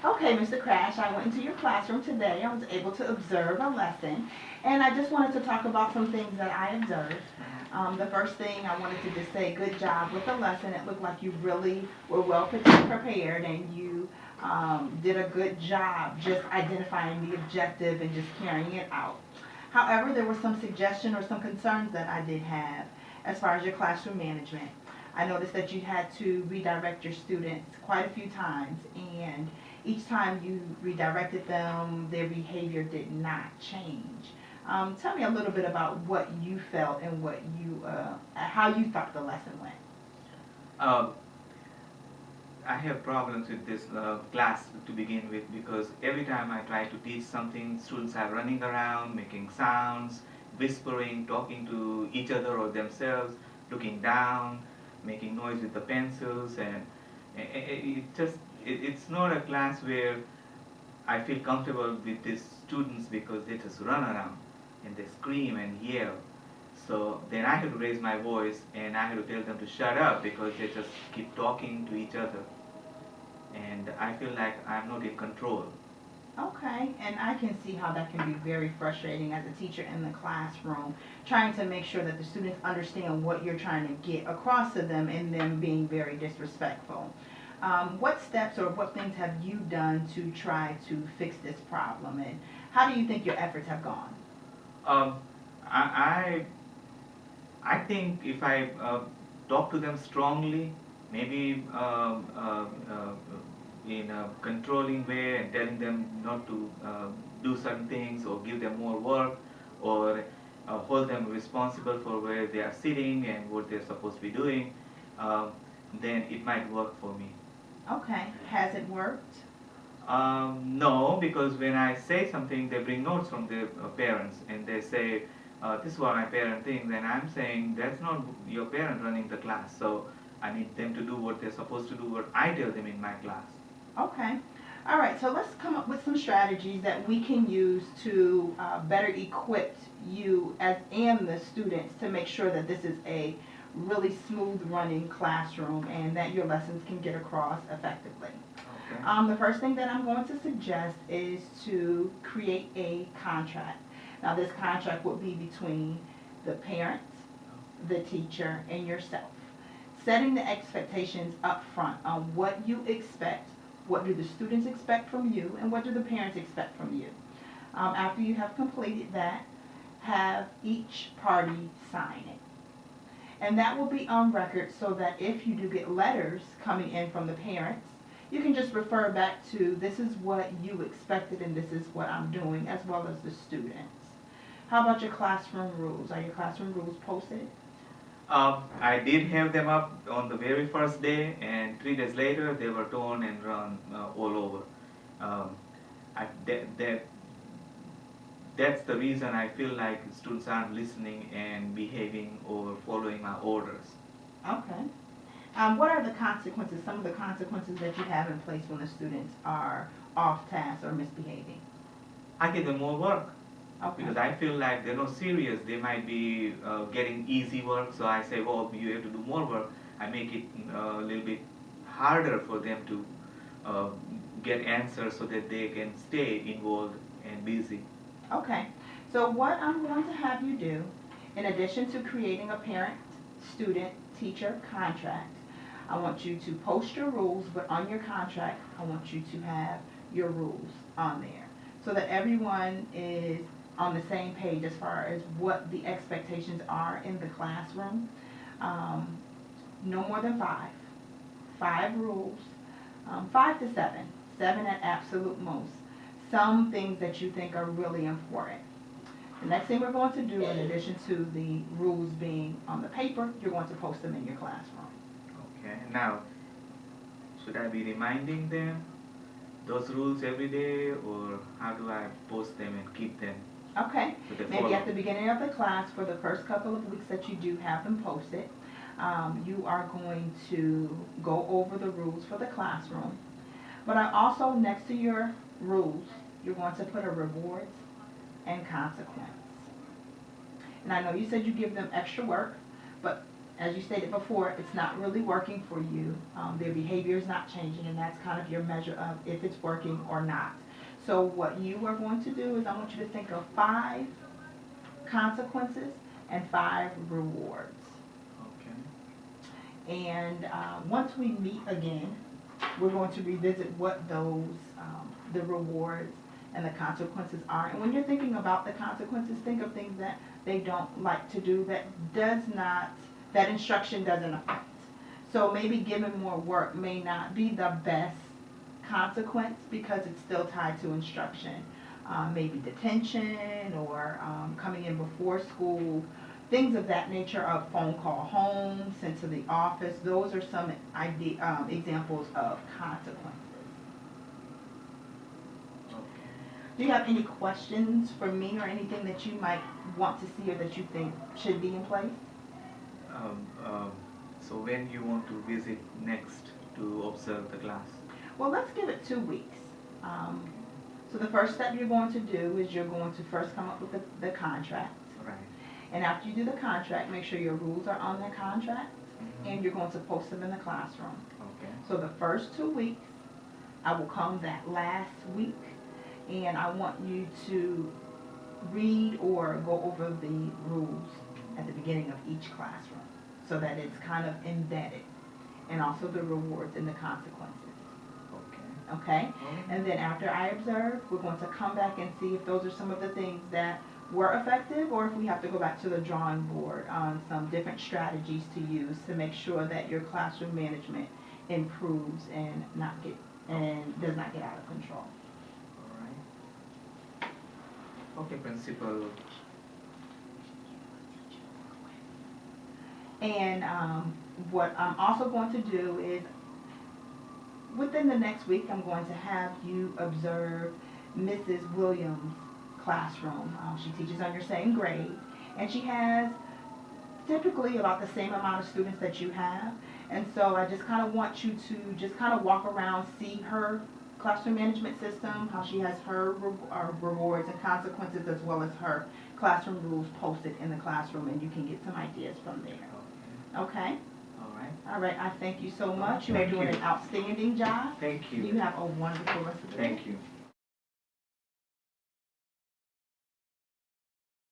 Okay, Mr. Crash, I went into your classroom today. I was able to observe a lesson, and I just wanted to talk about some things that I observed. The first thing I wanted to just say, good job with the lesson. It looked like you really were well prepared, and you did a good job just identifying the objective and just carrying it out. However, there were some suggestions or some concerns that I did have as far as your classroom management. I noticed that you had to redirect your students quite a few times, and each time you redirected them, their behavior did not change. Tell me a little bit about what you felt and how you thought the lesson went. Uh, I have problems with this class to begin with because every time I try to teach something, students are running around, making sounds, whispering, talking to each other or themselves, looking down, making noise with the pencils, and it's not a class where I feel comfortable with these students because they just run around and they scream and yell. So then I had to raise my voice and I had to tell them to shut up because they just keep talking to each other. And I feel like I'm not in control. Okay, and I can see how that can be very frustrating as a teacher in the classroom, trying to make sure that the students understand what you're trying to get across to them and them being very disrespectful. What steps or what things have you done to try to fix this problem, and how do you think your efforts have gone? Um, I, I think if I talk to them strongly, maybe in a controlling way and telling them not to do certain things or give them more work or hold them responsible for where they are sitting and what they're supposed to be doing, um, then it might work for me. Okay, has it worked? No, because when I say something, they bring notes from their parents and they say, this is what my parent thinks, and I'm saying that's not your parent running the class. So I need them to do what they're supposed to do, what I tell them in my class. Okay. All right, so let's come up with some strategies that we can use to better equip you as and the students to make sure that this is a really smooth running classroom and that your lessons can get across effectively. Okay. The first thing that I'm going to suggest is to create a contract. Now, this contract will be between the parents, the teacher, and yourself. Setting the expectations up front on what you expect, what do the students expect from you, and what do the parents expect from you. After you have completed that, have each party sign it. And that will be on record so that if you do get letters coming in from the parents, you can just refer back to this is what you expected and this is what I'm doing, as well as the students. How about your classroom rules? Are your classroom rules posted? I did have them up on the very first day, and 3 days later they were torn and run all over. Um, I, that's the reason I feel like students aren't listening and behaving or following my orders. Okay. What are the consequences, some of the consequences that you have in place when the students are off task or misbehaving? I give them more work Okay. because I feel like they're not serious. They might be getting easy work, so I say, well, you have to do more work. I make it a little bit harder for them to uh, get answers so that they can stay involved and busy. Okay. So what I'm going to have you do, in addition to creating a parent, student, teacher contract, I want you to post your rules, but on your contract, I want you to have your rules on there so that everyone is on the same page as far as what the expectations are in the classroom. Um, no more than five rules, 5 to 7, 7 at absolute most. Some things that you think are really important. The next thing we're going to do, in addition to the rules being on the paper, you're going to post them in your classroom. Okay. Now, should I be reminding them those rules every day, or how do I post them and keep them Okay, so they maybe follow? at the beginning of the class, for the first couple of weeks that you do have them posted, you are going to go over the rules for the classroom. But I also, next to your rules, you're going to put a rewards and consequence. And I know you said you give them extra work, but as you stated before, it's not really working for you. Their behavior is not changing, and that's kind of your measure of if it's working or not. So what you are going to do is I want you to think of 5 consequences and 5 rewards. Okay. And once we meet again, we're going to revisit what those, the rewards and the consequences are. And when you're thinking about the consequences, think of things that they don't like to do that instruction doesn't affect. So maybe giving more work may not be the best consequence because it's still tied to instruction. Maybe detention or coming in before school, things of that nature, of phone call home, sent to the office. Those are some examples of consequences. Do you have any questions for me or anything that you might want to see or that you think should be in place? So when you want to visit next to observe the class? Well, let's give it 2 weeks. So the first step you're going to do is you're going to first come up with the contract. Right. And after you do the contract, make sure your rules are on the contract, and you're going to post them in the classroom. Okay. So the first 2 weeks, I will come that last week, and I want you to read or go over the rules at the beginning of each classroom so that it's kind of embedded, and also the rewards and the consequences. Okay? And then after I observe, we're going to come back and see if those are some of the things that were effective, or if we have to go back to the drawing board on some different strategies to use to make sure that your classroom management improves and does not get out of control. All right. Okay, principal. And what I'm also going to do is, within the next week, I'm going to have you observe Mrs. Williams' classroom. She teaches on your same grade, and she has typically about the same amount of students that you have. And so I just kind of want you to just kind of walk around, see her classroom management system, how she has her rewards and consequences, as well as her classroom rules posted in the classroom, and you can get some ideas from there. Okay? All right, I thank you so much. You are doing an outstanding job. Thank you. You have a wonderful rest of the day. Thank you.